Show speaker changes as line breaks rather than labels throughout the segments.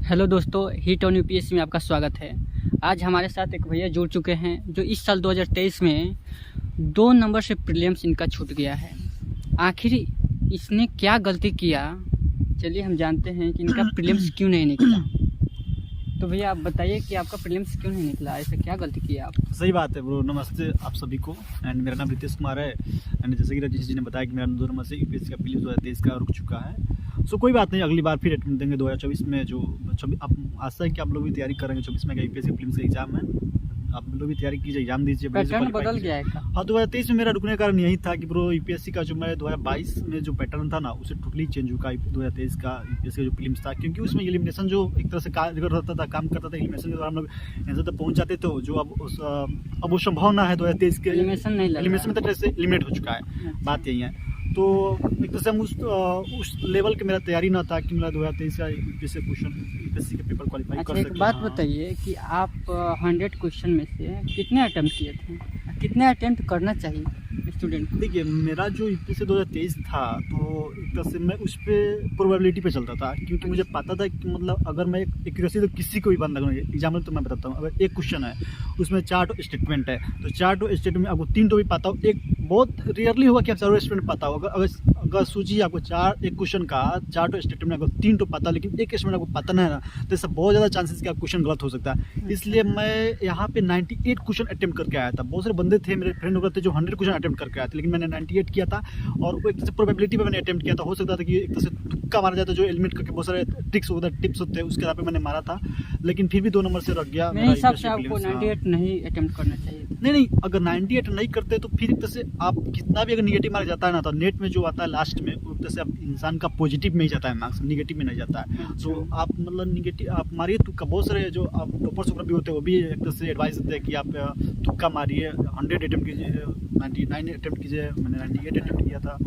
Hello दोस्तों, hit on UPSC में आपका स्वागत है। आज हमारे साथ एक भैया जुड़ चुके हैं जो इस साल 2023 में 2 नंबर से प्रीलिम्स इनका छूट गया है। आखिर इसने क्या गलती किया, चलिए हम जानते हैं कि इनका प्रीलिम्स क्यों नहीं निकला। तो भैया आप बताइए कि आपका प्रीलिम्स क्यों नहीं निकला, ऐसा क्या गलती किया आप?
सही बात है ब्रो। नमस्ते आप सभी को। एंड मेरा नाम रितेश कुमार है। एंड जैसे कि रजीश जी ने बताया कि मेरा 2 नंबर से यूपीएससी का प्रीलिम्स 2023 का रुक चुका है। सो कोई बात नहीं, अगली बार फिर अटेम्प्ट देंगे 2024 में। जो आप आशा है कि आप लोग भी तैयारी करेंगे। 24 में का यूपीएससी प्रीलिम्स का एग्जाम है, आप लोग भी तैयारी कीजिए, एग्जाम दीजिए।
पैटर्न बदल गया है क्या?
हाँ, 2023 में मेरा रुकने का कारण यही था कि ब्रो यूपीएससी का जो मैं 2022 में जो पैटर्न था ना, उसे टोटली चेंज हुआ 2023 का यूपीएससी का जो प्रीलिम्स था। क्योंकि उसमें एलिमिनेशन जो एक तरह से काम करता था एलिमिनेशन के द्वारा हम लोग यहाँ तक पहुँच जाते थे। जो अब वो संभावना है 2023 के एलिमिनेशन तक से एलिमिनेट हो चुका है। बात यही है। तो एक तरह से हम उस लेवल के मेरा तैयारी ना था कि मेरा 2023 का यूपीएससी यूपीएससी के पेपर क्वालिफाई कर सके।
एक बात बताइए कि आप 100 क्वेश्चन में से कितने अटेम्प्ट किए थे, कितने अटेम्प्ट करना चाहिए स्टूडेंट को?
देखिए, मेरा जो यूपीएससी 2023 था तो एक तरह से मैं उस पर प्रोबेबिलिटी पे चलता था। क्योंकि मुझे पता था कि मतलब अगर मैं एक्यूरेसी तो किसी को भी बंद करूँगा। एग्जाम्पल तो मैं बताता हूँ, अगर एक क्वेश्चन है उसमें 4 स्टेटमेंट है, तो 4 स्टेटमेंट में आपको 3 तो भी पता हो। एक बहुत रेयरली होगा कि आप 4 स्टेटमेंट पता हो। अगर सोचिए आपको एक क्वेश्चन का 4 स्टेटमेंट अगर 3 तो पता, लेकिन एक स्टेटमेंट आपको पता नहीं है ना, तो इससे बहुत ज़्यादा चांसेस कि आप क्वेश्चन गलत हो सकता है। इसलिए मैं यहाँ पे 98 क्वेश्चन अटेम्प्ट करके आया था। बहुत सारे बंदे थे, मेरे फ्रेंड वगैरह थे जो 100 क्वेश्चन अटेम्प्ट करके आए थे, लेकिन मैंने 98 किया था। और वो एक तरह से प्रोबेबिलिटी पे मैंने अटेम्प्ट किया था। हो सकता था कि एक तरह से तुक्का मारा जाता, जो एलिमिनेट करके बहुत सारे ट्रिक्स होता है, टिप्स होते हैं, उसके आधार पे मैंने मारा था। लेकिन फिर भी 2 नंबर से रख गया।
मेरे हिसाब से आपको 98 नहीं अटेम्प्ट करना चाहिए।
नहीं, अगर 98 नहीं करते तो फिर एक तरह से आप कितना भी अगर निगेटिव मार्क जाता है ना, तो नेट में जो आता है लास्ट में, वो एक तरह से आप इंसान का पॉजिटिव में ही जाता है मार्क्स, निगेटिव में नहीं जाता है। तो आप मतलब निगेटिव आप मारिए तुक्का। बहुत सारे जो आप टॉपर्स वगैरह भी होते हैं, वो भी एक तरह से एडवाइस देते हैं कि आप तुक्का मारिए, 100 अटेम्प्ट कीजिए, 99 अटेम्प्ट कीजिए। मैंने 98 अटेम्प्ट किया था,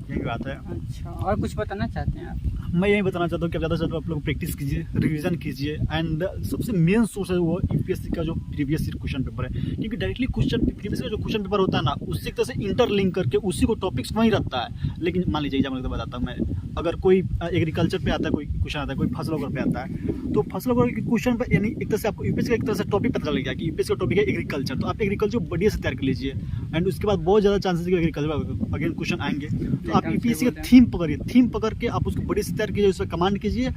यही बात है।
अच्छा, और कुछ बताना चाहते हैं आप?
मैं यही बताना चाहता हूँ कि ज़्यादा से ज़्यादा आप लोग प्रैक्टिस कीजिए, रिवीजन कीजिए। एंड सबसे मेन सोर्स है वो यूपीएससी का जो प्रीवियस ईयर क्वेश्चन पेपर है। क्योंकि डायरेक्टली प्रीवियस का जो क्वेश्चन पेपर होता है ना, उससे एक तरह से इंटरलिंक करके उसी को टॉपिक्स वहीं रखता है। लेकिन मान लीजिए एग्जाम्पल तो बताता हूँ मैं, अगर कोई एग्रीकल्चर पे आता है, कोई क्वेश्चन आता है, कोई फसल वगैरह पे आता है, तो फसल वगैरह के क्वेश्चन पर यानी एक तरह से आपको यूपीएससी का एक तरह से टॉपिक पता चल गया कि यूपीएससी का टॉपिक है एग्रीकल्चर, तो आप एग्रीकल्चर बढ़िया से तैयार कर लीजिए। एंड उसके बाद बहुत ज़्यादा चांसेस है कि एग्रीकल्चर अगेन क्वेश्चन आएंगे। तो आप यूपीएससी का थीम पकड़िए, थीम पकड़ के आप उसको बढ़िया से तैयार कीजिए, उस पर कमांड कीजिए।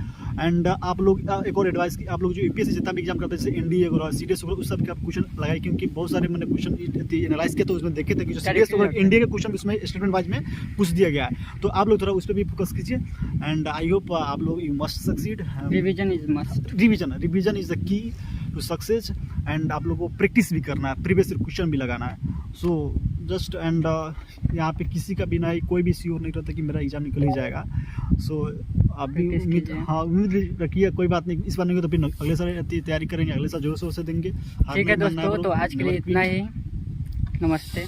एंड आप लोग एक और एडवाइस की, आप लोग जो यूपीएससी जितना भी एग्जाम करते हैं, जैसे एनडीए वगैरह, सीडीएस वगैरह, उस सब के आप क्वेश्चन लगाए। क्योंकि बहुत सारे मैंने क्वेश्चन एनालाइज किया, तो उसमें देखे थे कि जो सीडीएस वगैरह इंडिया के क्वेश्चन उसमें स्टेटमेंट वाइज में पूछ दिया गया है। तो आप लोग थोड़ा उस पर भी फोकस कीजिए। एंड आई होप आप लोग you must succeed.
Revision is must.
Revision is the key to success. And आप लोगों को प्रैक्टिस भी करना है, प्रीवियस क्वेश्चन भी लगाना है। सो जस्ट एंड यहाँ पे किसी का भी ना कोई भी श्योर नहीं रहता कि मेरा एग्जाम निकल ही जाएगा। सो आप भी उम्मीद रखिए। कोई बात नहीं, इस बार नहीं तो फिर अगले साल तैयारी करेंगे, अगले साल जोर शोर से देंगे।
ठीक है दोस्तों, तो आज के लिए इतना ही। नमस्ते।